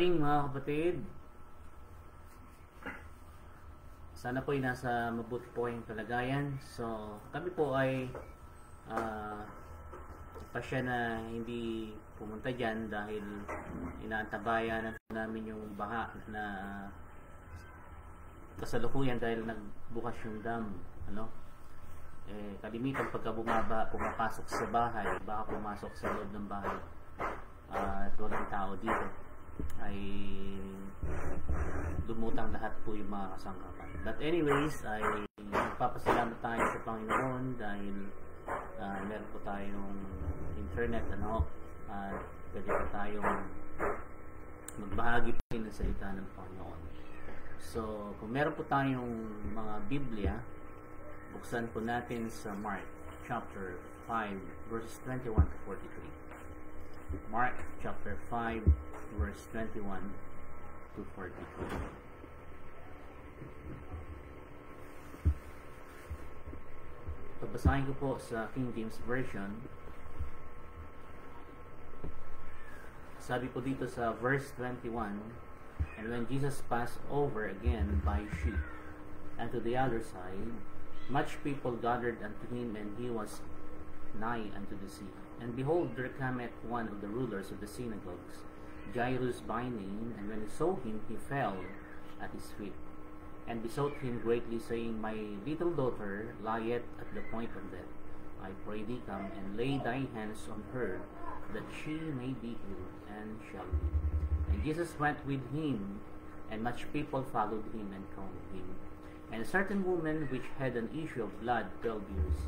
Mga kapatid, sana po ay nasa mabuti po kayong kalagayan. So kami po ay pasya na hindi pumunta dyan dahil inaantabayan namin yung baha na kasalukuyan dahil nagbukas yung dam, kalimitan pagka pumapasok sa bahay, baka pumasok sa loob ng bahay at walang tao dito, ay lumutang lahat po yung mga kasangkapan. But anyways, ay magpapasalamat tayo sa Panginoon dahil meron po tayong internet, at pwede po tayong magbahagi po ng salita ng Panginoon. So kung meron po tayong mga Biblia, buksan po natin sa Mark chapter 5 verses 21 to 43. Mark chapter 5 verse 21 to 43. Pagbasahin ko po sa King James Version. Sabi po dito sa verse 21, "And when Jesus passed over again by ship, and to the other side, much people gathered unto him, and he was nigh unto the sea. And behold, there cometh one of the rulers of the synagogues, Jairus by name, and when he saw him, he fell at his feet, and besought him greatly, saying, My little daughter lieth at the point of death. I pray thee, come and lay thy hands on her, that she may be healed, and shall live. And Jesus went with him, and much people followed him and came him. And a certain woman which had an issue of blood 12 years,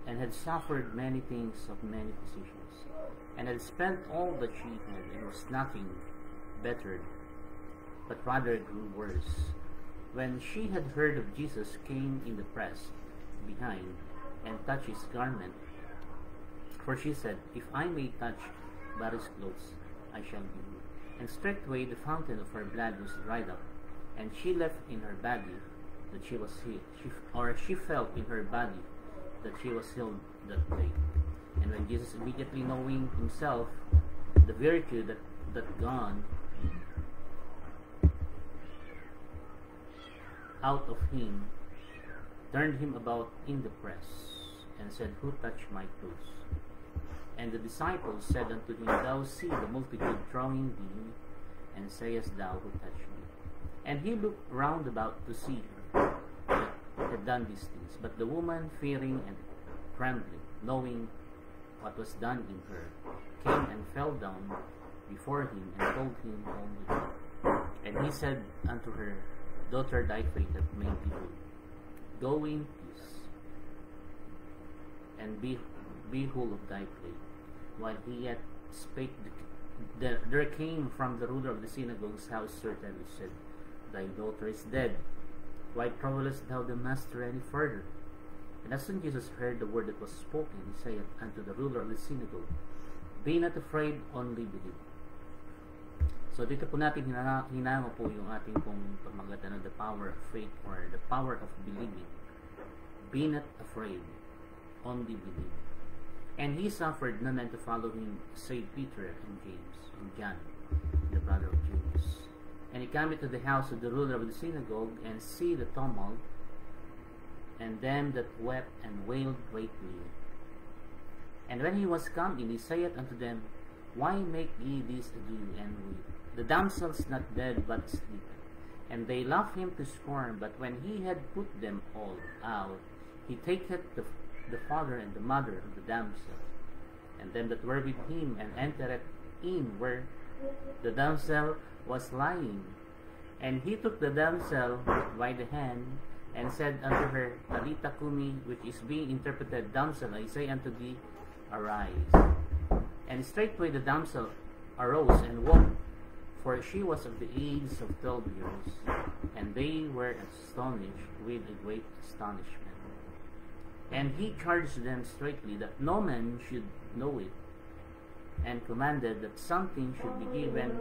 and had suffered many things of many physicians, and had spent all that she had, and was nothing bettered, but rather grew worse. When she had heard of Jesus, came in the press behind, and touched his garment. For she said, If I may touch but his clothes, I shall be healed. And straightway the fountain of her blood was dried up, and she left in her body that she was healed. She felt in her body that she was healed that day. And when Jesus, immediately knowing himself the virtue that gone out of him, turned him about in the press, and said, Who touched my clothes? And the disciples said unto him, Thou see the multitude thronging thee, and sayest thou, Who touched me? And he looked round about to see her that had done these things. But the woman, fearing and trembling, knowing what was done in her, came and fell down before him, and told him all the truth. And he said unto her, Daughter, thy faith hath made thee whole. Go in peace, and be whole of thy plague. While he yet spake, there came from the ruler of the synagogue's house certain which said, Thy daughter is dead. Why troublest thou the master any further? And as soon as Jesus heard the word that was spoken, he said unto the ruler of the synagogue, Be not afraid, only believe. So dito po natin hinama po yung ating pong pamagatan ng the power of faith, or the power of believing. Be not afraid, only believe. And he suffered none men to follow him, save Peter and James and John, the brother of James. And he came to the house of the ruler of the synagogue, and see the tumult, and them that wept and wailed greatly. And when he was come in, he saith unto them, Why make ye this ado and weep? The damsel is not dead, but sleepeth. And they laughed him to scorn. But when he had put them all out, he taketh the father and the mother of the damsel, and them that were with him, and entereth in where the damsel was lying. And he took the damsel by the hand, and said unto her, Talita cumi, which is being interpreted, Damsel, I say unto thee, arise. And straightway the damsel arose and walked, for she was of the age of 12 years. And they were astonished with a great astonishment. And he charged them straitly that no man should know it, and commanded that something should be given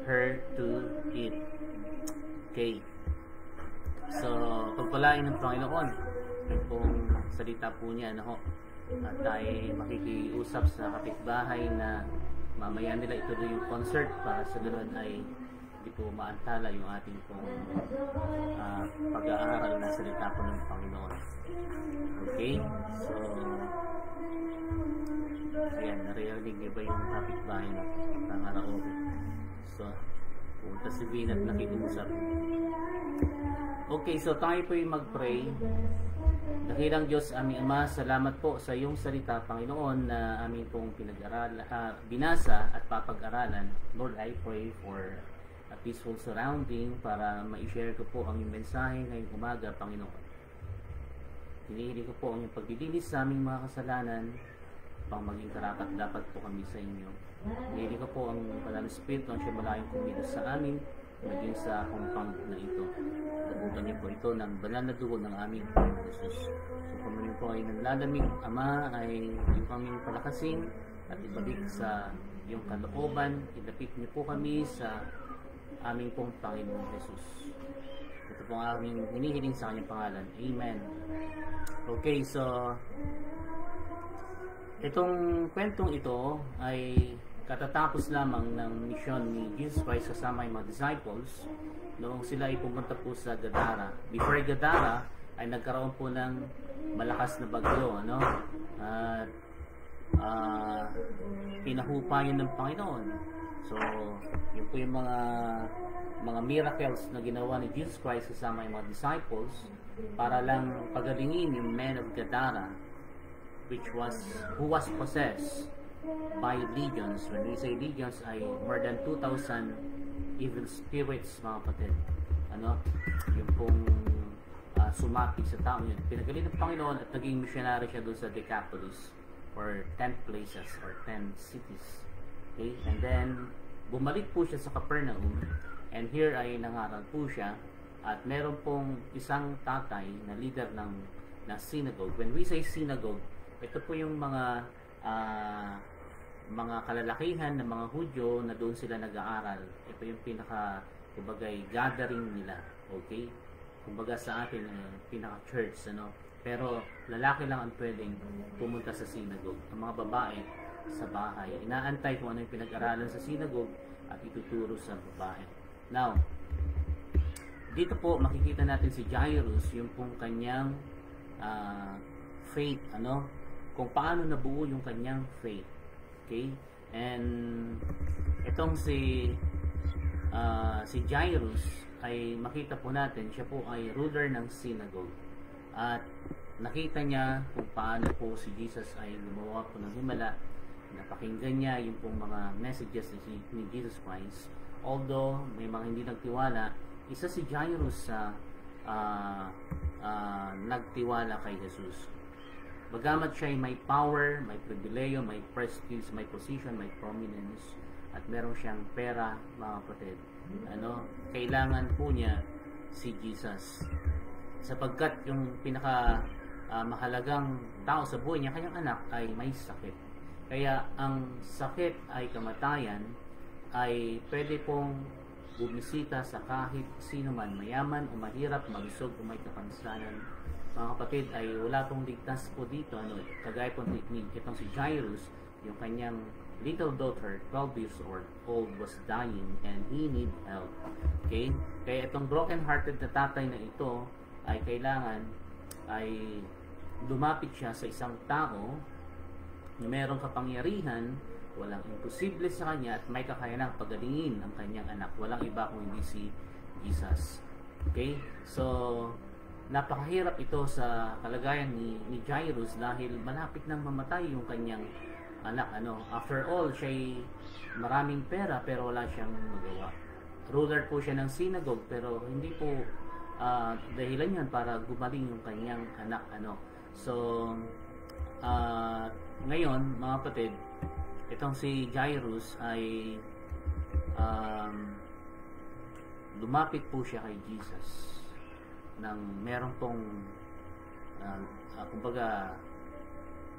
her to eat. Okay. So, pagpalain ng Panginoon, kung salita po niya, at tayo makikiusap sa kapitbahay na mamaya nila ituloy yung concert para sa ganoon ay hindi po maantala yung ating pong pag-aaral na salita po ng Panginoon. Okay? So, ayan, naririnig niyo ba yung kapitbahay na karaoke? So, punta si Vin at nakikiusap. Okay, so tayo po yung mag-pray. Dakilang Diyos, aming Ama, salamat po sa iyong salita, Panginoon, na aming pong binasa at papag-aralan. Lord, I pray for a peaceful surrounding para ma-share ko po ang iyong mensahe ngayong umaga, Panginoon. Hinihiling ko po ang iyong paglilinis sa aming mga kasalanan pang maging karapat dapat po kami sa inyo. Hinihiling ko po ang Banal na Espiritu ang siya malayong kumilos sa amin maging sa compound na ito. Nabutan niyo po ito ng banal na dugo ng aming Panginoon Jesus. So kung po ay nanlalamig, Ama, ay yung kaming palakasin at ibalik sa iyong kalooban. Ilapit niyo po kami sa aming pong Panginoon Jesus. Ito po ang aming hinihiling sa kanyang pangalan. Amen. Okay, so itong kwentong ito ay katatapos lamang ng misyon ni Jesus Christ kasama yung mga disciples noong sila ay pumunta po sa Gadara. Before Gadara ay nagkaroon po ng malakas na bagyo, ano? At pinahupa yun ng Panginoon. So, yun po yung mga miracles na ginawa ni Jesus Christ kasama yung mga disciples para lang pagalingin yung men of Gadara, who was possessed by legions. When we say legions, ay more than 2,000 evil spirits, mga kapatid. Ano? Yung pong sumapi sa tao yun. Pinagaling ng Panginoon at naging missionary siya doon sa Decapolis or 10 places or 10 cities. Okay? And then, bumalik po siya sa Capernaum and here ay nangaral po siya at meron pong isang tatay na leader ng synagogue. When we say synagogue, ito po yung mga kalalakihan ng mga Hudyo na doon sila nag-aaral. Ito yung kumbagay, gathering nila. Okay? Kumbaga sa atin, pinaka-church, ano? Pero lalaki lang ang pwedeng pumunta sa synagogue. Ang mga babae sa bahay. Inaantay kung ano yung pinag-aralan sa synagogue at ituturo sa babae. Now, dito po makikita natin si Jairus, yung pong kanyang faith, ano? Kung paano nabuo yung kanyang faith. Okay? And itong si Jairus ay makita po natin, siya po ay ruler ng synagogue. At nakita niya kung paano po si Jesus ay gumawa po ng himala. Napakinggan niya yung pong mga messages ni Jesus Christ. Although may mga hindi nagtiwala, isa si Jairus sa nagtiwala kay Jesus. Bagamat siya ay may power, may pribileyo, may prestige, may position, may prominence, at meron siyang pera, mga kapatid, ano, kailangan po niya si Jesus. Sapagkat yung pinaka mahalagang tao sa buhay niya, kanyang anak, ay may sakit. Kaya ang sakit ay kamatayan, ay pwede pong bumisita sa kahit sino man, mayaman o mahirap, malusog o may kapansanan. Mga kapatid, ay wala pong ligtas po dito. Ano, kagaya po itong si Jairus, yung kanyang little daughter, 12 years old, was dying and he need help. Okay? Kaya itong broken-hearted na tatay na ito ay kailangan ay lumapit siya sa isang tao na mayroong kapangyarihan, walang imposible sa kanya at may kakayanang pagalingin ang kanyang anak. Walang iba kung hindi si Jesus. Okay? So, napakahirap ito sa kalagayan ni Jairus dahil malapit nang mamatay yung kanyang anak. Ano, after all, siya maraming pera pero wala siyang magawa. Ruler po siya ng synagogue pero hindi po dahilan yan para gumaling yung kanyang anak. Ano. So, ngayon, mga kapatid, itong si Jairus ay lumapit po siya kay Jesus nang meron pong kumbaga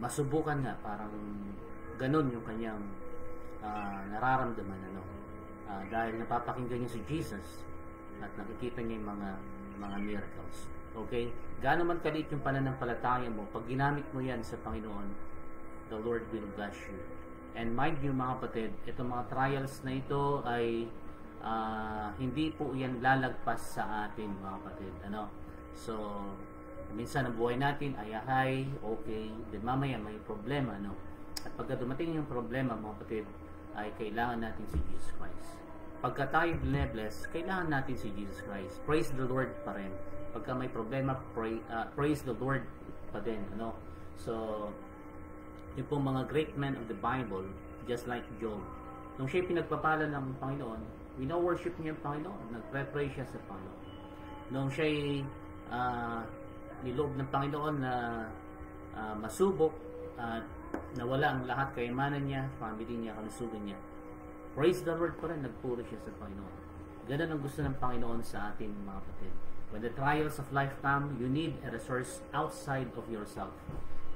masubukan nga, parang ganun yung kanyang nararamdaman, ano, dahil napapakinggan niya si Jesus at nakikita niya yung mga miracles. Okay? Gaano man kaliit yung pananampalataya mo, pag ginamit mo yan sa Panginoon, the Lord will bless you. And mind you mga kapatid, itong mga trials na ito ay hindi po yan lalagpas sa atin mga kapatid. So, minsan ang buhay natin ay okay, then mamaya may problema. At pagka dumating yung problema mga kapatid, ay kailangan natin si Jesus Christ. Pagka tayo blessed, kailangan natin si Jesus Christ. Praise the Lord pa rin. Pagka may problema, praise the Lord pa din. So, yung pong mga great men of the Bible, just like Job, nung siya pinagpapala ng Panginoon, wino-worship niya yung Panginoon, nagpre-pray siya sa Panginoon. Nung siya niloob ng Panginoon na masubok at nawala ang lahat kayamanan niya, family niya, kalusugan niya, praise the Lord pa rin, nagpuri siya sa Panginoon. Ganun ang gusto ng Panginoon sa ating mga kapatid. When the trials of life come, you need a resource outside of yourself.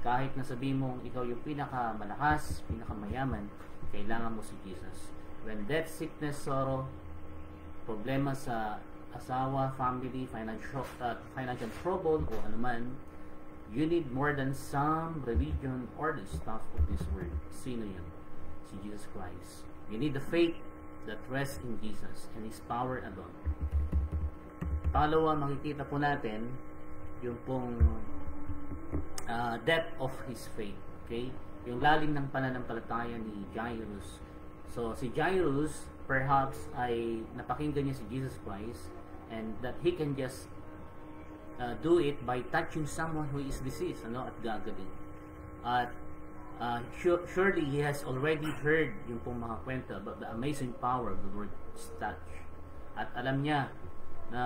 Kahit na sabihin mong ikaw yung pinakamalakas, pinakamayaman, kailangan mo si Jesus. When death, sickness, sorrow, problema sa asawa, family, financial trouble, o anuman, you need more than some religion or the stuff of this world. Sino yun? Si Jesus Christ. You need the faith that rests in Jesus and His power alone. Pangalawa, makikita po natin yung pong depth of his faith. Okay? Yung lalim ng pananampalataya ni Jairus. So, si Jairus, perhaps, ay napakinggan niya si Jesus Christ and that he can just do it by touching someone who is diseased, at gagaling. At surely he has already heard yung pong mga kwento about the amazing power of the Lord's touch. At alam niya na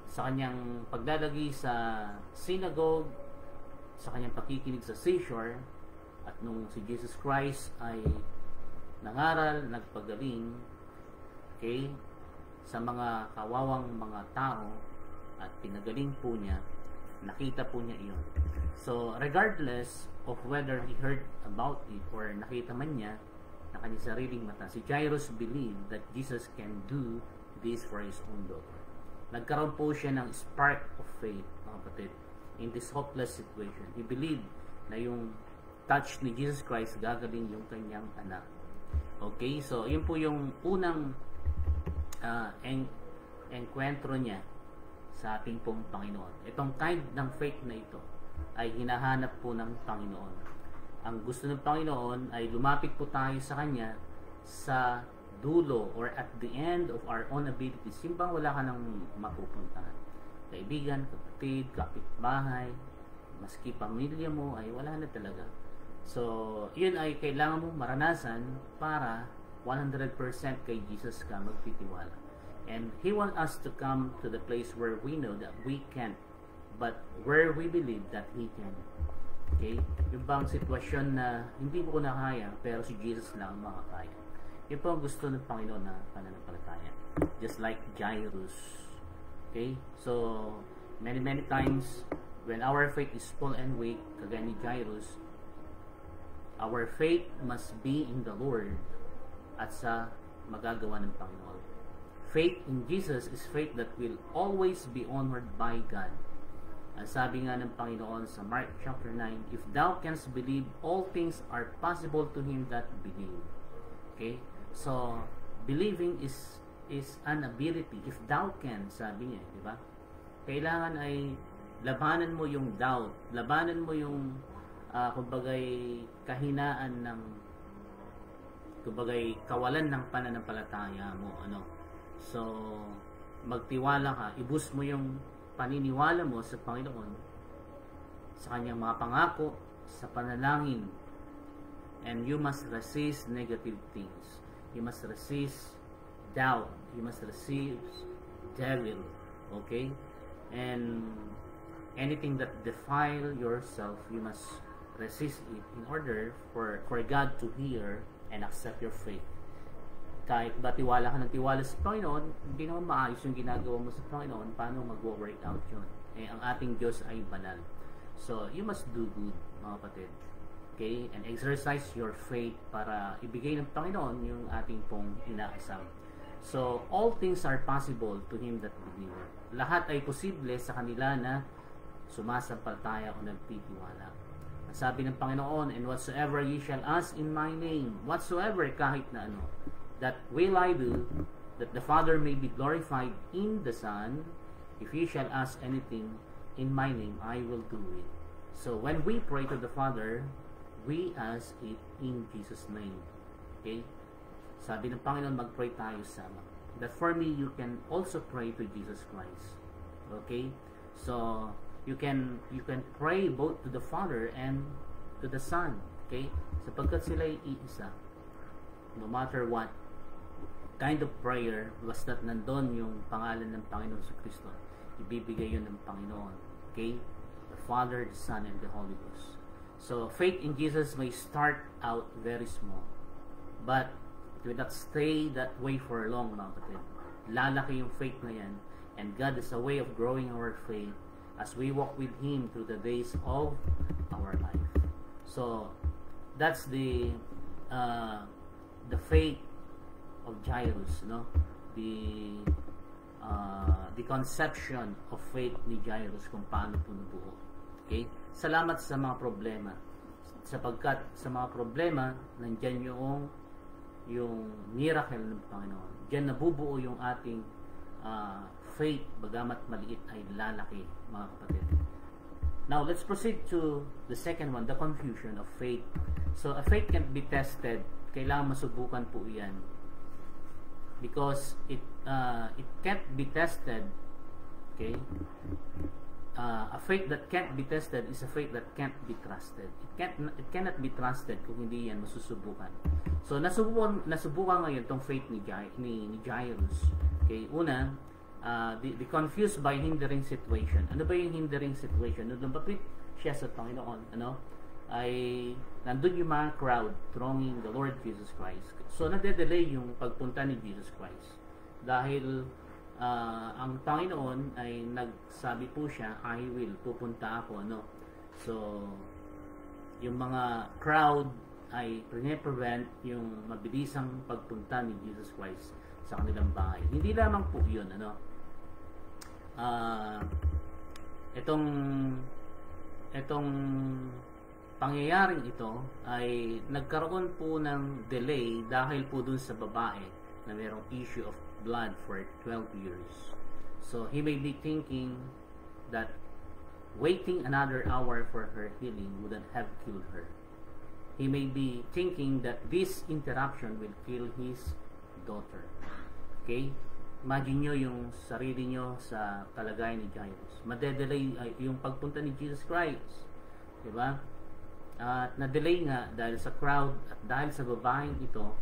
sa kanyang paglalagi sa synagogue, sa kanyang pakikinig sa seashore, at nung si Jesus Christ ay nangaral, nagpagaling, okay, sa mga kawawang mga tao at pinagaling po niya, nakita po niya iyon. So, regardless of whether he heard about it or nakita man niya na kanyang sariling mata, si Jairus believed that Jesus can do this for his own daughter. Nagkaroon po siya ng spark of faith, mga kapatid, in this hopeless situation. He believed na yung touch ni Jesus Christ gagaling yung kanyang anak. Okay, so yun po yung unang enkwentro niya sa ating pong Panginoon. Itong kind ng faith na ito ay hinahanap po ng Panginoon. Ang gusto ng Panginoon ay lumapit po tayo sa Kanya sa dulo or at the end of our own abilities. Yung bang wala ka nang mapupuntahan. Kaibigan, kapatid, kapitbahay, maski pamilya mo, ay wala na talaga. So, yun ay kailangan mo maranasan para 100% kay Jesus ka magtitiwala. And He wants us to come to the place where we know that we can't, but where we believe that He can. Okay? Yung bang sitwasyon na hindi mo ko nakaya, pero si Jesus lang ang makakaya. Yun po ang gusto ng Panginoon na pananampalataya. Just like Jairus. Okay? So, many times, when our faith is full and weak, kagaya ni Jairus, our faith must be in the Lord at sa magagawa ng Panginoon. Faith in Jesus is faith that will always be honored by God. Ang sabi nga ng Panginoon sa Mark chapter 9, if thou canst believe, all things are possible to him that believe. Okay? So, believing is an ability. If thou can, sabi niya, di ba? Kailangan ay labanan mo yung doubt, labanan mo yung kumbagay kahinaan ng kumbagay kawalan ng pananampalataya mo, So, magtiwala ka, i-boost mo yung paniniwala mo sa Panginoon, sa kanyang mga pangako, sa panalangin, and you must resist negative things. You must resist doubt. You must resist devil. Okay? And anything that defile yourself, you must resist it in order for God to hear and accept your faith. Kahit ba tiwala ka ng tiwala sa Panginoon, hindi naman maayos yung ginagawa mo sa Panginoon, paano mag-work out yun? Ang ating Diyos ay banal. So, you must do good, mga kapatid. Okay? And exercise your faith para ibigay ng Panginoon yung ating pong inaasam. So, all things are possible to him that believe. Lahat ay posible sa kanila na sumasampalataya o nagtitiwala. Sabi ng Panginoon, and whatsoever ye shall ask in my name, whatsoever, kahit na ano, that will I do, that the Father may be glorified in the Son. If ye shall ask anything in my name, I will do it. So when we pray to the Father, we ask it in Jesus' name. Okay? Sabi ng Panginoon, mag-pray tayo sama. That for me, you can also pray to Jesus Christ. Okay? So you can pray both to the Father and to the Son. Okay? Sapagkat sila ay iisa. No matter what kind of prayer, basta't nandun yung pangalan ng Panginoon sa Kristo, ibibigay yun ng Panginoon. Okay? The Father, the Son, and the Holy Ghost. So faith in Jesus may start out very small, but it will not stay that way for long, mga kapatid. Lalaki yung faith na yan, and God is a way of growing our faith as we walk with Him through the days of our life. So that's the faith of Jairus, no? The conception of faith ni Jairus, kung paano po nabuo. Okay? Salamat sa mga problema. Sapagkat sa mga problema, nandyan yung miracle ng Panginoon. Diyan nabubuo yung ating faith, bagamat maliit ay lalaki, mga kapatid. Now, let's proceed to the second one, the confusion of faith. So, a faith can't be tested. Kailangan masubukan po yan. Because it can't be tested. Okay? A faith that can't be tested is a faith that can't be trusted. It cannot be trusted kung hindi yan masusubukan. So nasubukan ngayon tong faith ni Jairus. Okay, una, the confused by hindering situation. Ano ba yung hindering situation? Nung lumapit siya sa Panginoon, ay nandun yung mga crowd thronging the Lord Jesus Christ. So nade-delay yung pagpunta ni Jesus Christ dahil ang Panginoon ay nagsabi po siya, I will, pupunta ako, So yung mga crowd ay prevent yung mabilisang pagpunta ni Jesus Christ sa kanilang bahay. Hindi lamang po yun, itong pangyayaring ito ay nagkaroon po ng delay dahil po dun sa babae na mayroong issue of blood for 12 years. So he may be thinking that waiting another hour for her healing wouldn't have killed her. He may be thinking that this interruption will kill his daughter. Okay? Imagine nyo yung sarili nyo sa kalagayan ni Jairus. Madedelay yung pagpunta ni Jesus Christ. Diba? At na-delay nga dahil sa crowd at dahil sa babaeng ito,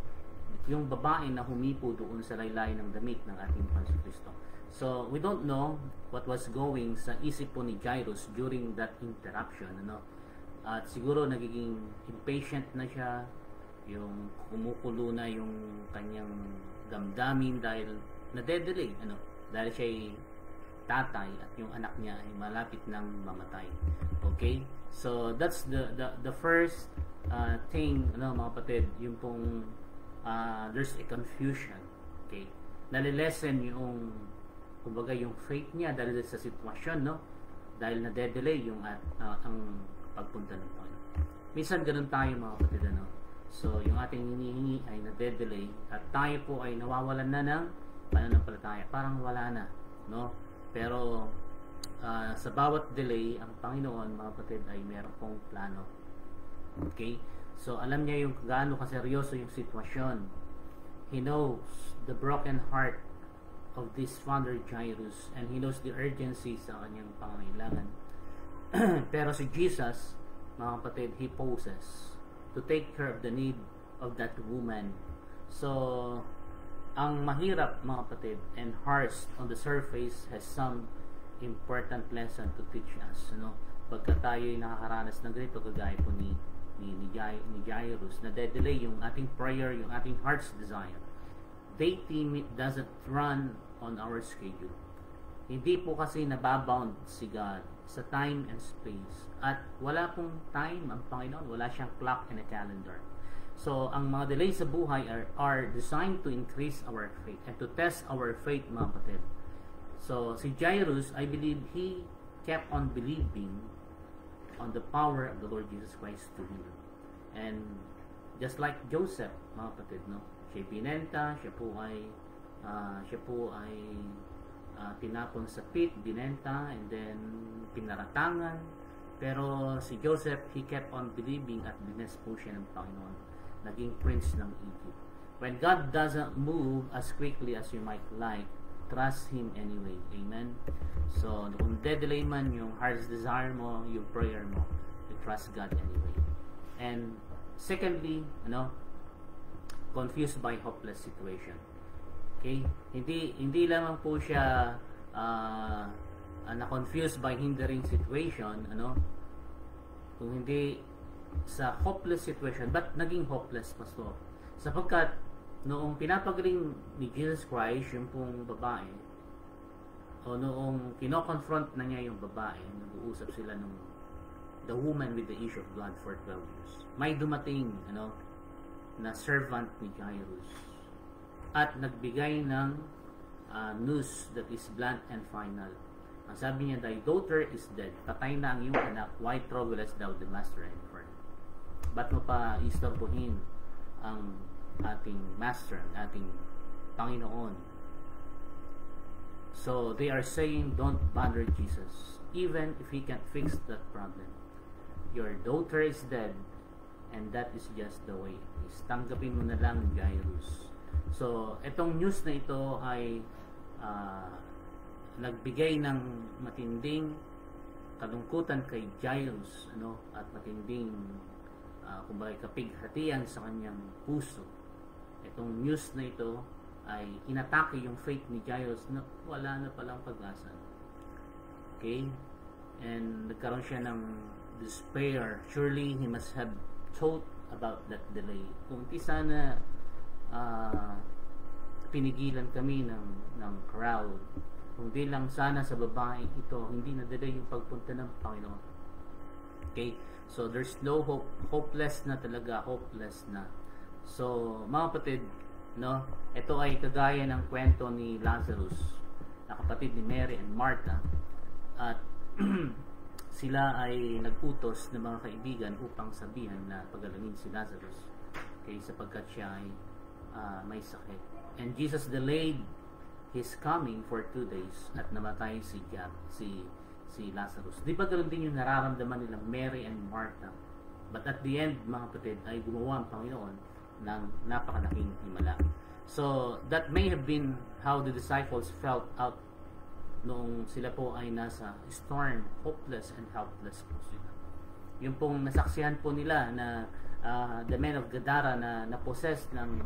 yung babae na humipo doon sa laylay ng damit ng ating Panginoon Kristo. So, we don't know what was going sa isip po ni Jairus during that interruption, At siguro nagiging impatient na siya, yung kumukulo na yung kanyang damdamin dahil nade-delay, dahil siya ay tatay at yung anak niya ay malapit nang mamatay. Okay? So, that's the first thing, mga kapatid, yung pong there's a confusion. Okay? Nalilesen yung kumbaga yung faith niya dahil sa sitwasyon, dahil na-delay yung ang pagpunta ng Panginoon. Minsan ganun tayo, mga kapatid, So yung ating hinihingi ay na-delay at tayo po ay nawawalan na ng pananampalataya. Parang wala na, Pero sa bawat delay, ang Panginoon, mga kapatid, ay meron pong plano. Okay? So, alam niya yung gaano kaseryoso yung sitwasyon. He knows the broken heart of this father Jairus, and he knows the urgency sa kanyang pangangailangan. Pero si Jesus, mga kapatid, he poses to take care of the need of that woman. So, ang mahirap, mga kapatid, and harsh on the surface has some important lesson to teach us. Pagka tayo'y nakakaranas ng ganito, kagaya po ni Jairus, na delay yung ating prayer, yung ating heart's desire. Dating doesn't run on our schedule. Hindi po kasi nababound si God sa time and space. At wala pong time ang Panginoon. Wala siyang clock and a calendar. So, ang mga delay sa buhay are designed to increase our faith and to test our faith, mga kapatid. So, si Jairus, I believe he kept on believing on the power of the Lord Jesus Christ to heal. And just like Joseph, mga kapatid, no? Siya binenta, siya po ay tinapon sa pit, binenta, and then pinaratangan. Pero si Joseph, he kept on believing at blessed po siya ng Panginoon. Naging prince ng Egypt. When God doesn't move as quickly as you might like, trust Him anyway. Amen? So, kung de-delay man yung heart's desire mo, yung prayer mo, you trust God anyway. And secondly, confused by hopeless situation. Okay? Hindi lamang po siya na-confused by hindering situation, kung hindi sa hopeless situation, but naging hopeless, pastor. Sapagkat noong pinapagaling ni Jesus Christ yung pong babae, o noong kino-confront na niya yung babae, nag-uusap sila nung the woman with the issue of blood for 12 years. May dumating, na servant ni Jairus at nagbigay ng news that is blunt and final. Ang sabi niya, thy daughter is dead. Patay na ang iyong anak. Why troublest thou the master any further? Ba't mo pa istorbohin ang ating master, ang ating Panginoon? So they are saying, don't bother Jesus, even if He can't fix that problem. Your daughter is dead, and that is just the way it is. Tanggapin mo na lang, Jairus. So itong news na ito ay nagbigay ng matinding kalungkutan kay Jairus, at matinding kumbaga kapighatian sa kanyang puso. Itong news na ito ay inatake yung faith ni Jairus na wala na palang pag-asa. Okay? And nagkaroon siya ng despair. Surely he must have thought about that delay. Kung di sana pinigilan kami ng crowd, kung di lang sana sa babae ito, hindi na delay yung pagpunta ng Panginoon. Okay? So there's no hope. Hopeless na talaga. Hopeless na. So, mga kapatid, ito ay kagaya ng kwento ni Lazarus, na kapatid ni Mary and Martha, at sila ay nag-utos ng mga kaibigan upang sabihan na pagalangin si Lazarus, okay, sapagkat siya ay may sakit. And Jesus delayed His coming for 2 days at namatay si Lazarus. Di ba ganoon din yung nararamdaman nila Mary and Martha? But at the end, mga kapatid, ay gumawa ang Panginoon ng napakalaking himala. So, that may have been how the disciples felt out noong sila po ay nasa storm, hopeless and helpless po sila. Yung pong nasaksihan po nila na the men of Gadara na napossessed ng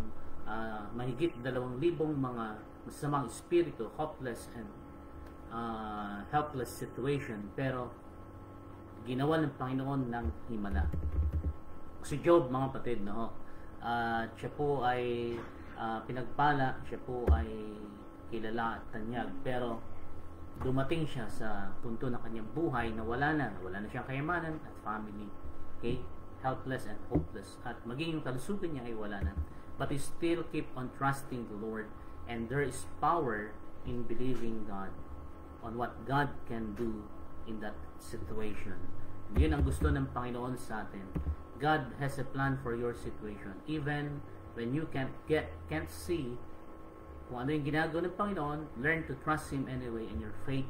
mahigit 2,000 mga masamang espiritu, hopeless and helpless situation, pero ginawa ng Panginoon ng himala. Si Job, mga kapatid, siya po ay pinagpala, siya po ay kilala at tanyag, pero dumating siya sa punto ng kanyang buhay na wala na siyang kayamanan at family, okay, helpless and hopeless, at maging yung kalusugan niya ay wala na, but he still keep on trusting the Lord, and there is power in believing God on what God can do in that situation. Yun ang gusto ng Panginoon sa atin. God has a plan for your situation, even when you can't see kung ano yung ginagawa ng Panginoon. Learn to trust Him anyway, and your faith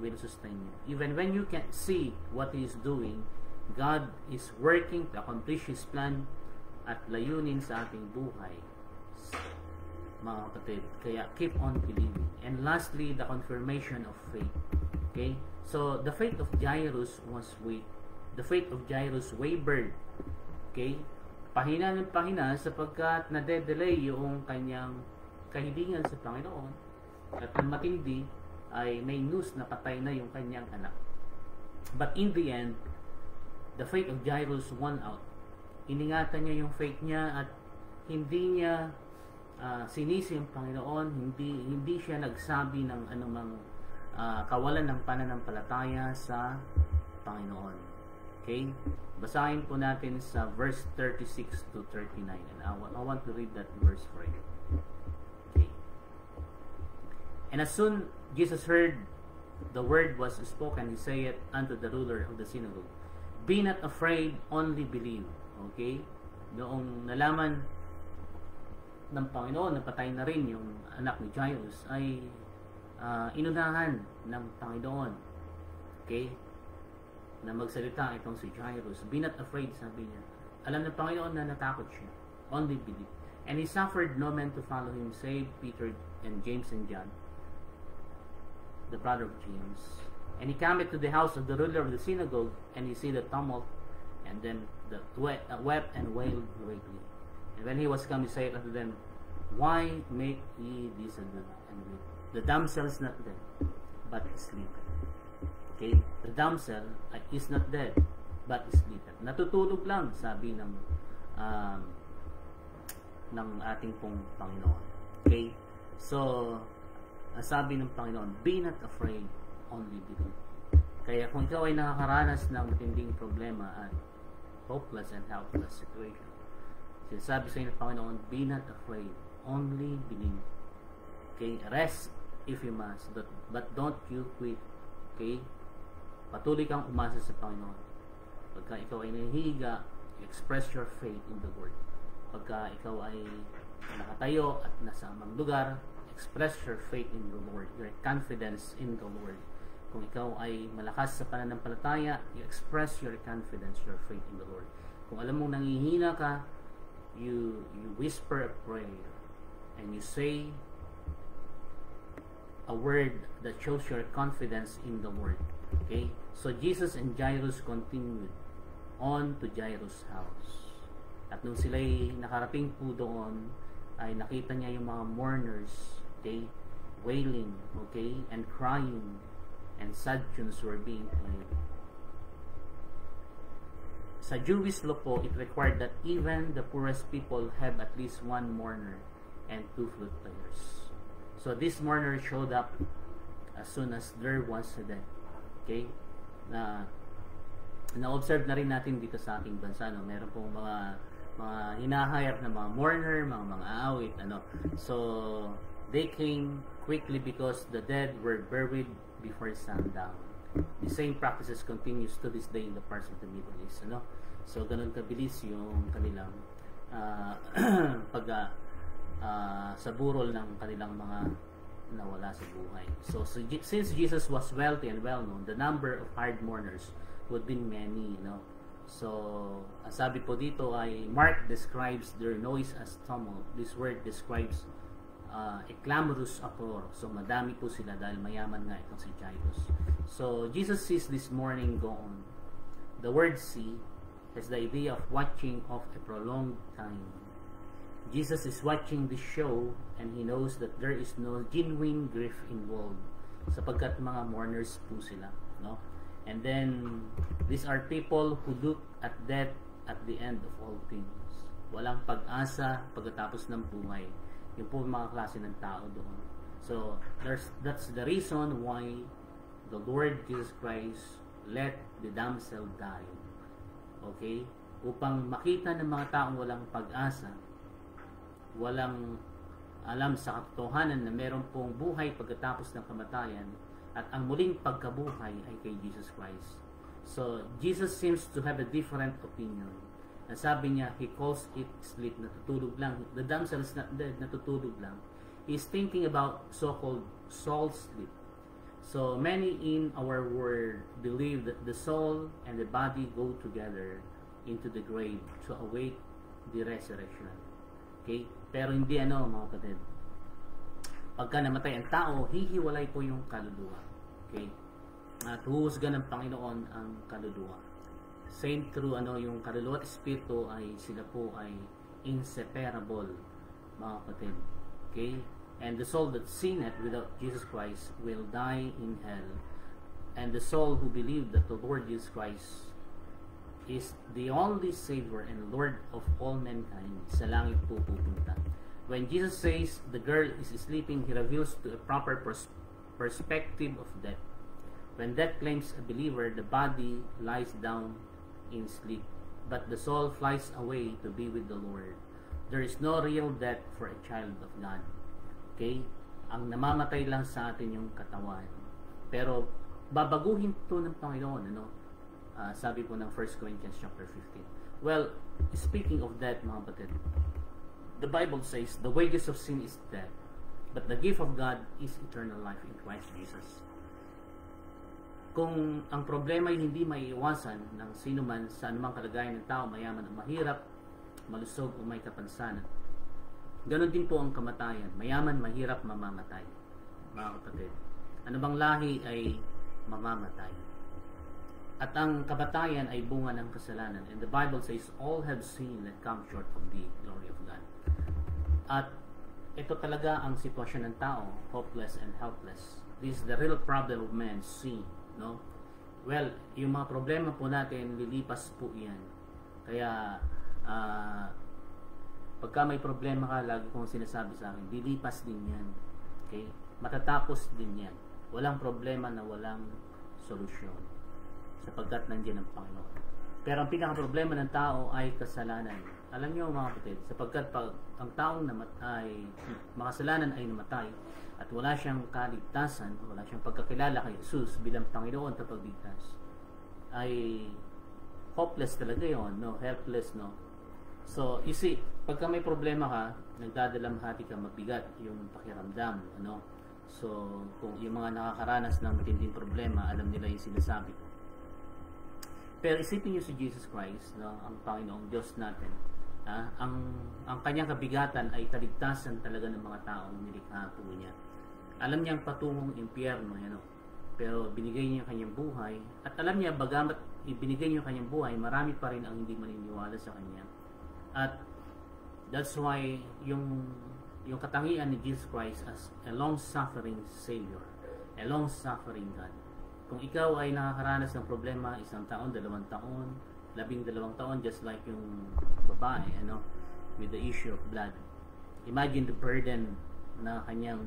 will sustain you. Even when you can't see what He is doing, God is working to accomplish His plan at layunin sa ating buhay, mga kapatid. Kaya keep on believing. And lastly, the confirmation of faith. Okay? So, the faith of Jairus was weak. The faith of Jairus wavered. Okay? Pahina ng pahina sapagkat nade-delay yung kanyang kahilingan sa Panginoon. At ang matindi ay may news na patay na yung kanyang anak. But in the end, the faith of Jairus won out. Iningatan niya yung faith niya at hindi niya sinisi yung Panginoon, hindi siya nagsabi ng anumang kawalan ng pananampalataya sa Panginoon. Okay? Basahin po natin sa verse 36 to 39, and I want to read that verse for you. Okay. And as soon Jesus heard the word was spoken, he said unto the ruler of the synagogue, Be not afraid, only believe. Okay? Noong nalaman ng Panginoon na patay na rin yung anak ni Jairus, ay inunahan ng Panginoon, okay, na magsalita itong si Jairus. Be not afraid, sabi niya. Alam ng Panginoon na natakot siya. Only believe. And he suffered no man to follow him, save Peter and James and John, the brother of James. And he came to the house of the ruler of the synagogue, and he see the tumult, and then wept and wailed greatly. And when he was come, he said unto them, Why make ye this and weep? The damsel is not dead, but asleep. Okay? The damsel is not dead, but asleep. Natutulog lang, sabi ng ating pong Panginoon. Okay? So, sabi ng Panginoon, be not afraid, only believe. Kaya kung ikaw ay nakakaranas ng matinding problema at hopeless and helpless situation, sinasabi sa inyo ng Panginoon, be not afraid, only believe. Okay? Rest if you must, but don't you quit. Okay? Patuloy kang umasa sa Panginoon. Pagka ikaw ay nahihiga, express your faith in the Lord. Pagka ikaw ay nakatayo at nasa amang lugar, express your faith in the Lord, your confidence in the Lord. Kung ikaw ay malakas sa pananampalataya, you express your confidence, your faith in the Lord. Kung alam mong nangihina ka, you whisper a prayer and you say a word that shows your confidence in the Lord. Okay? So Jesus and Jairus continued on to Jairus' house. At nung sila'y nakarating po doon, ay nakita niya yung mga mourners, okay, wailing, okay, and crying, and sad tunes were being played. Sa Jewish law po, it required that even the poorest people have at least one mourner and 2 flute players. So this mourner showed up as soon as there was a death. Okay? Na-observe na rin natin dito sa ating bansa, no? Meron pong mga hinahire na mga mourner, mga awit, ano. So they came quickly because the dead were buried before sundown. The same practices continues to this day in the parts of the Middle East, ano. So ganun kabilis yung kanilang sa burol ng kanilang mga nawala sa buhay. So since Jesus was wealthy and well-known, the number of hired mourners would be many, you know. So, sabi po dito ay Mark describes their noise as tumult. This word describes a clamorous uproar. So, madami po sila dahil mayaman nga itong si Jairus. So, Jesus sees this morning go on. The word see has the idea of watching of a prolonged time. Jesus is watching this show and he knows that there is no genuine grief involved sapagkat mga mourners po sila, no? And then these are people who look at death at the end of all things. Walang pag-asa pagkatapos ng buhay. Yung po mga klase ng tao doon. So that's the reason why the Lord Jesus Christ let the damsel die. Okay? Upang makita ng mga taong walang pag-asa, walang alam sa katotohanan na meron pong buhay pagkatapos ng kamatayan at ang muling pagkabuhay ay kay Jesus Christ. So, Jesus seems to have a different opinion. Ang sabi niya, he calls it sleep, natutulog lang. The damsel is not dead, natutulog lang. He's thinking about so-called soul sleep. So, many in our world believe that the soul and the body go together into the grave to await the resurrection. Okay? Pero hindi mga kapatid. Pagka namatay ang tao, hihiwalay po yung kaluluwa. Okay? At huhusga ng Panginoon ang kaluluwa. Same true, yung kaluluwa at espiritu ay sila po ay inseparable, mga kapatid. Okay? And the soul that sinneth without Jesus Christ will die in hell. And the soul who believed that the Lord Jesus Christ is the only Savior and Lord of all mankind, sa langit po pupunta. When Jesus says the girl is sleeping, he reveals to a proper perspective of death. When death claims a believer, the body lies down in sleep, but the soul flies away to be with the Lord. There is no real death for a child of God. Okay? Ang namamatay lang sa atin yung katawan. Pero babaguhin to ng Panginoon, sabi po ng 1 Corinthians chapter 15. Well, speaking of that, mga kapatid, the Bible says, the wages of sin is death, but the gift of God is eternal life in Christ Jesus. Kung ang problema ay hindi maiiwasan ng sino man sa anumang kalagayan ng tao, mayaman o mahirap, malusog o may kapansanan, ganon din po ang kamatayan. Mayaman, mahirap, mamamatay. Mga kapatid, ano bang lahi ay mamamatay. At ang kamatayan ay bunga ng kasalanan. And the Bible says, all have sinned and come short of the glory of God. At ito talaga ang sitwasyon ng tao, hopeless and helpless. This is the real problem of man, sin. No? Well, yung mga problema po natin, lilipas po yan. Kaya, pagka may problema ka, lagi kong sinasabi sa akin, lilipas din yan. Okay? Matatapos din yan. Walang problema na walang solusyon. Sapagkat nandiyan ang Panginoon. Pero ang pinaka-problema ng tao ay kasalanan. Alam niyo mga kapatid, sapagkat pag ang taong makasalanan ay namatay at wala siyang kaligtasan, wala siyang pagkakilala kay Jesus bilang Panginoon tagapagligtas, ay hopeless talaga yon, no? Helpless, no? So, you see, pagka may problema ka, nagdadalamhati ka, mabigat yung pakiramdam, ano? So, kung yung mga nakakaranas ng matinding problema, alam nila yung sinasabi ko. Pero isipin niyo si Jesus Christ, no, ang Panginoong Diyos natin. Ang kanyang kabigatan ay kaligtasan talaga ng mga taong nilikha po niya. Alam niyang patungong impyerno, yan, no? Pero binigay niya ang kanyang buhay. At alam niya, bagamat ibinigay niya ang kanyang buhay, marami pa rin ang hindi maniniwala sa kanya. At that's why yung katangian ni Jesus Christ as a long-suffering Savior, a long-suffering God. Kung ikaw ay nakakaranas ng problema, 1 taon, 2 taon, 12 taon, just like yung babae, ano, with the issue of blood. Imagine the burden na kanyang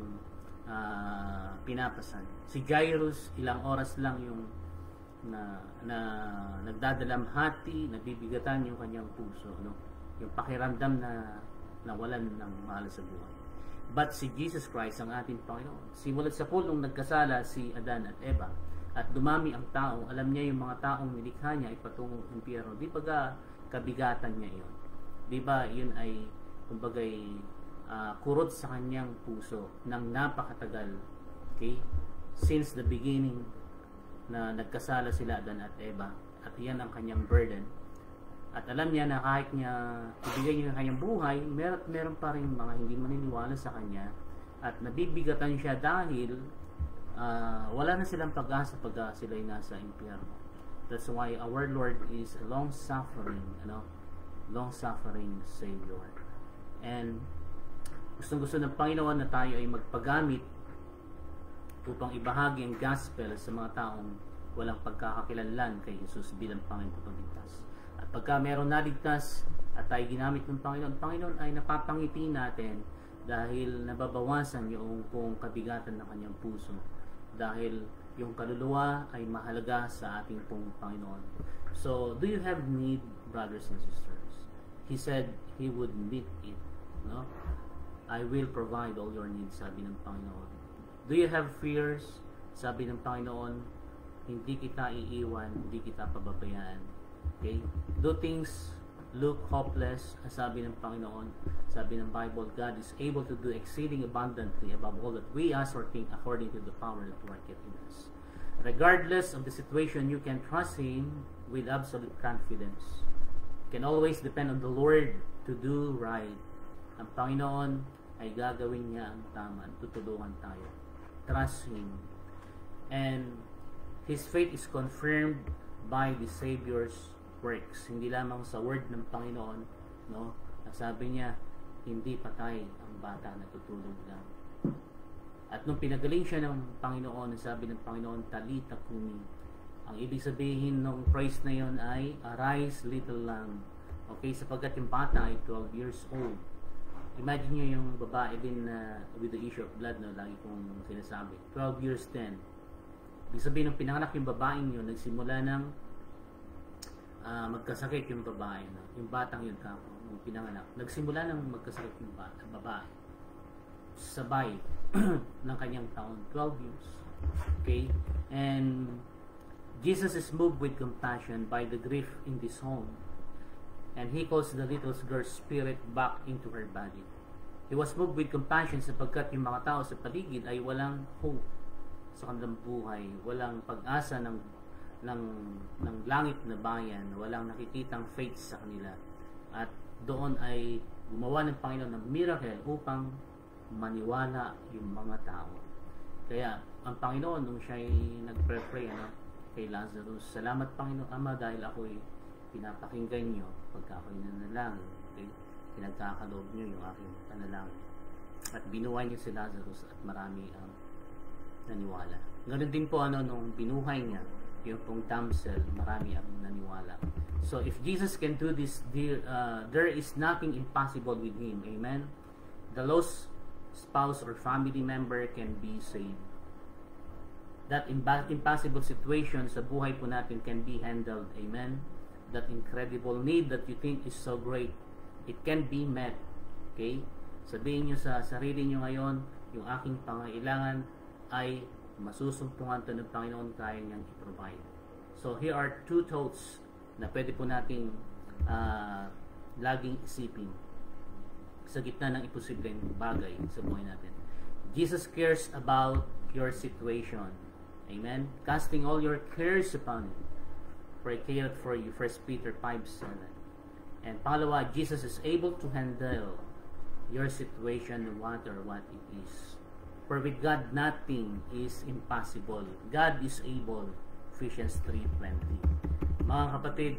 pinapasan. Si Jairus, ilang oras lang yung na nagdadalamhati, nabibigatan yung kanyang puso, no? Yung pakiramdam na nawalan ng mahal sa buhay. But si Jesus Christ, ang ating Panginoon, simulat sa pulong nagkasala si Adan at Eva, at dumami ang tao, alam niya yung mga taong nilikha niya ay patungong impyerno. Di ba kabigatan niya yun? Di ba yun ay kumbagay kurot sa kanyang puso ng napakatagal, okay? Since the beginning na nagkasala sila Adan at Eva, at yan ang kanyang burden. At alam niya na kahit niya ibigay niya ang kanyang buhay, meron pa rin mga hindi maniniwala sa kanya, at nabibigatan siya dahil wala na silang pag-asa pag sila'y nasa impyerno. That's why our Lord is a long-suffering, long-suffering Savior. And gustong-gusto ng Panginoon na tayo ay magpagamit upang ibahagi ang gospel sa mga taong walang pagkakakilanlan kay Jesus bilang Panginoon Pagligtas. At pagka meron naligtas at tayo ginamit ng Panginoon ay napapangiti natin dahil nababawasan yung kung kabigatan ng kanyang puso. Dahil yung kaluluwa ay mahalaga sa ating pong Panginoon. So, do you have need, brothers and sisters? He said He would meet it. No? I will provide all your needs, sabi ng Panginoon. Do you have fears? Sabi ng Panginoon, hindi kita iiwan, hindi kita pababayaan. Okay? Do things look hopeless? Sabi ng Panginoon, sabi ng Bible, God is able to do exceeding abundantly above all that we ask or think according to the power that worketh in us. Regardless of the situation, you can trust Him with absolute confidence. You can always depend on the Lord to do right. Ang Panginoon ay gagawin niya ang tama, tutulungan tayo. Trust Him. And His faith is confirmed by the Savior's works. Hindi lamang sa word ng Panginoon, no? Sabi niya, hindi patay ang bata, natutulog lang. At nung pinagaling siya ng Panginoon, sabi ng Panginoon, talita kumi. Ang ibig sabihin ng praise na yon ay, arise little lamb. Okay, sapagkat yung bata ay 12 years old. Imagine nyo yung babae din na with the issue of blood, no? Lagi kong sinasabi. 12 years 10. Ibig sabihin, nung pinanganak yung babaeng yun, nagsimula ng magkasakit yung babae, no? Yung batang yun kako, yung pinanganak. Nagsimula ng magkasakit yung babae. Sabay ng kanyang taon, 12 years. Okay? And Jesus is moved with compassion by the grief in this home, and He calls the little girl's spirit back into her body. He was moved with compassion sapagkat yung mga tao sa paligid ay walang hope sa kanilang buhay, walang pag-asa ng langit na bayan, walang nakikitang faith sa kanila. At doon ay gumawa ng Panginoon ng miracle upang maniwala yung mga tao. Kaya ang Panginoon nung siya ay nagpre-pray kay Lazarus, salamat Panginoon Ama dahil ako'y pinapakinggan nyo pagka ako'y nanalangin. Okay? Pinagkakaloob nyo yung aking panalangin. At binuhay niyo si Lazarus at marami ang naniwala. Ganun din po nung binuhay niya yung pong damsel, marami ang naniwala. So if Jesus can do this, there is nothing impossible with Him. Amen? The lost spouse or family member can be saved. That impossible situation sa buhay po natin can be handled. Amen? That incredible need that you think is so great, it can be met. Okay? Sabihin nyo sa sarili nyo ngayon, yung aking pangailangan ay masusumpungan to ng Panginoon, kaya niyang i-provide. So here are two thoughts na pwede po nating laging isipin sa gitna ng imposibleng bagay sa buhay natin. Jesus cares about your situation. Amen? Casting all your cares upon Him, for He cared for you. 1 Peter 5:7. And pangalawa, Jesus is able to handle your situation no matter what it is. For with God, nothing is impossible. God is able. Ephesians 3:20. Mga kapatid,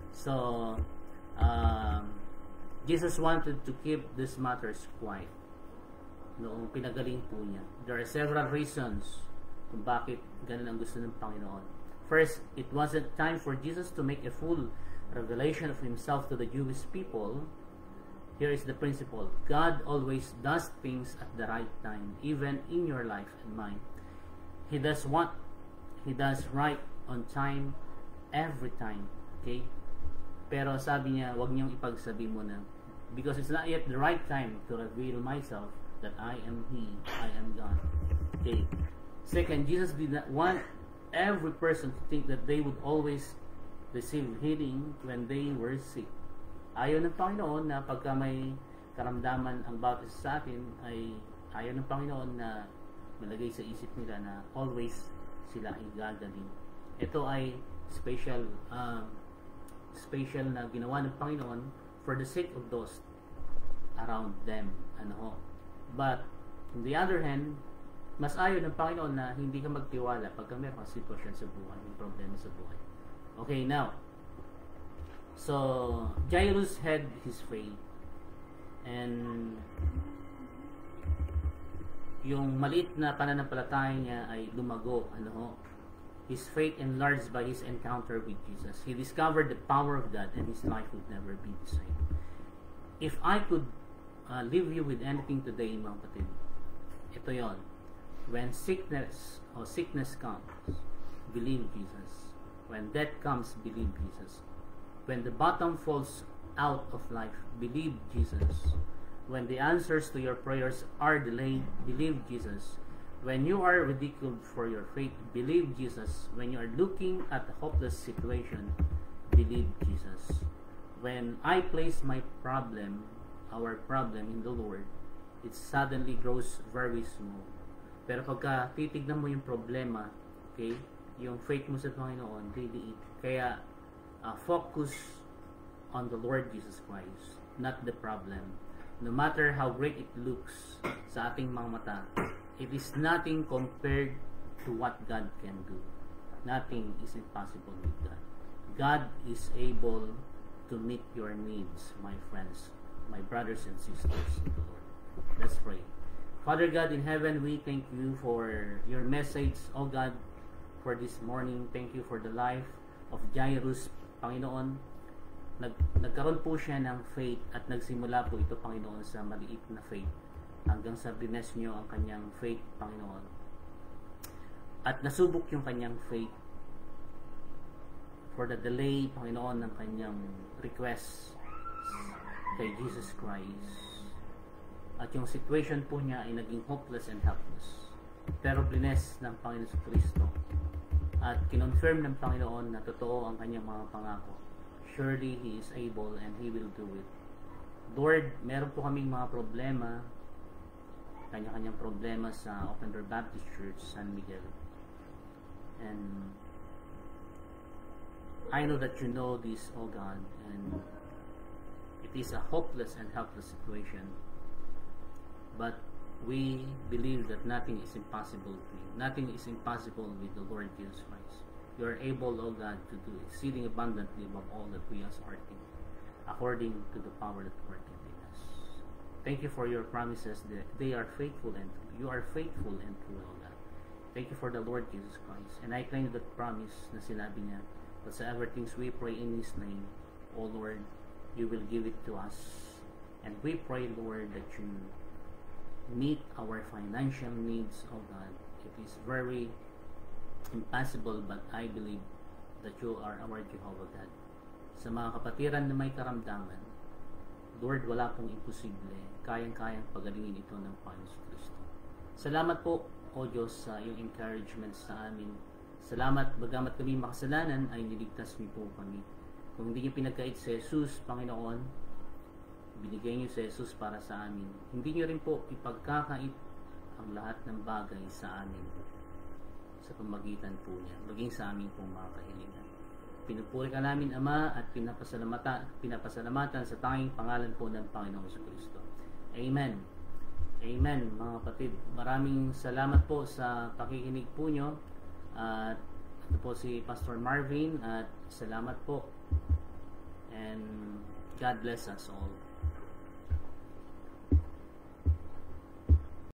so, Jesus wanted to keep these matters quiet noong pinagaling po niya. There are several reasons kung bakit ganun ang gusto ng Panginoon. First, it wasn't time for Jesus to make a full revelation of Himself to the Jewish people. Here is the principle. God always does things at the right time, even in your life and mine. He does right on time, every time. Okay? Pero sabi niya, wag niyong ipagsabi mo na, because it's not yet the right time to reveal myself that I am He, I am God. Okay? Second, Jesus did not want every person to think that they would always receive healing when they were sick. Ayaw ng Panginoon na pagka may karamdaman ang bawat isa sa atin, ay ayaw ng Panginoon na malagay sa isip nila na always sila ay gagaling. Ito ay special na ginawa ng Panginoon for the sake of those around them. But on the other hand, mas ayaw ng Panginoon na hindi ka magtiwala pagka meron kang sitwasyon sa buhay, may problema sa buhay. Okay, now, so Jairus had his faith, and yung maliit na pananampalataya niya ay lumago. His faith enlarged by his encounter with Jesus. He discovered the power of God, and his life would never be the same. If I could leave you with anything today, mga kapatid, ito yon. When sickness comes, believe Jesus. When death comes, believe Jesus. When the bottom falls out of life, believe Jesus. When the answers to your prayers are delayed, believe Jesus. When you are ridiculed for your faith, believe Jesus. When you are looking at a hopeless situation, believe Jesus. When I place our problem in the Lord, it suddenly grows very small. Pero pagka titignan mo yung problema, okay, yung faith mo sa Panginoon, liliit. Kaya, focus on the Lord Jesus Christ, not the problem. No matter how great it looks sa ating mga mata, it is nothing compared to what God can do. Nothing is impossible with God. God is able to meet your needs, my friends, my brothers and sisters in the Lord. Let's pray. Father God in heaven, we thank you for your message, oh God, for this morning. Thank you for the life of Jairus, Panginoon. Nagkaroon po siya ng faith at nagsimula po ito, Panginoon, sa maliit na faith hanggang sa bless nyo ang kanyang faith, Panginoon. At nasubok yung kanyang faith for the delay, Panginoon, ng kanyang request kay Jesus Christ. At yung situation po niya ay naging hopeless and helpless. Pero bless ng Panginoon Kristo At kinonfirm ng Panginoon na totoo ang kanyang mga pangako. Surely He is able and He will do it. Lord, meron po kaming mga problema, kanya-kanyang problema sa Open Door Baptist Church, San Miguel. And I know that you know this, O God, and it is a hopeless and helpless situation. But we believe that nothing is impossible to you. Nothing is impossible with the Lord Jesus Christ. You are able, O God, to do exceeding abundantly above all that we ask or think, according to the power that worketh in us. Thank you for your promises that they are faithful and true. You are faithful and true, O God. Thank you for the Lord Jesus Christ. And I claim that promise na sinabi niya, whatsoever things we pray in His name, O Lord, you will give it to us. And we pray, Lord, that you meet our financial needs, oh God. It is very impossible, but I believe that you are our Jehovah God. Sa mga kapatiran na may karamdaman, Lord, wala pong imposible. Kayang-kayang pagalingin ito ng Panginoon Kristo. Salamat po, O Diyos, sa iyong encouragement sa amin. Salamat, bagamat kami makasalanan, ay niligtas niyo po kami. Kung hindi niyo pinagkait si Jesus, Panginoon, binigay niyo si Jesus para sa amin. Hindi niyo rin po ipagkakait ang lahat ng bagay sa amin sa pamagitan po niya, maging sa aming pong mga kahilingan. Pinupuri ka namin, Ama, at pinapasalamatan sa tanging pangalan po ng Panginoong Kristo. Amen. Amen, mga kapatid. Maraming salamat po sa pakikinig po nyo. At ito po si Pastor Marvin, at salamat po. And God bless us all.